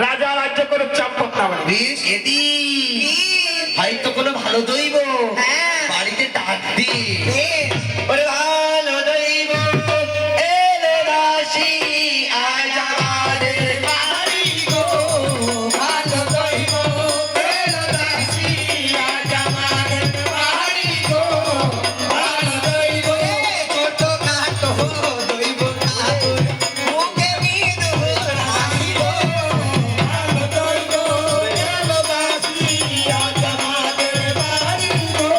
রাজা রাজ্য করে চাপ করতে হবে। বেশ এদি হয়তো কোনো ভালো দইব বাড়িতে ডাক দি। ওরে ভালো দইব এলে দাসী আজ আমাদের বাড়ি গো। ভালো দইব এলে দাসী আজ আমাদের বাড়ি গো। ভালো দইব ছোট খাটো দইব ঠাকুর মুখে বিধু রাখি গো। ভালো দইব এলে দাসী আজ আমাদের বাড়ি গো।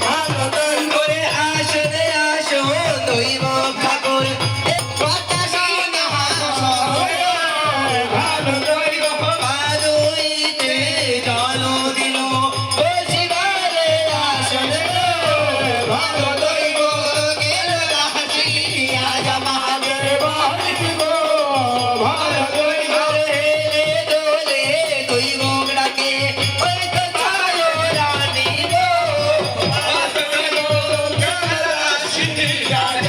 ভালো দইব রে আসো রে আসো দইব ঠাকুর কথা শোনা ভালো দইব বাদুইতে জল দিল ও শিবারে আসলে ভালো দইব গেল দাসী আজ আমাদের বাড়ি গো। ভালো দইব রে দোলে দইব ডাকে ওই তো ছাড়ো রানী গো। ভালো দইব গেল দাসী আজ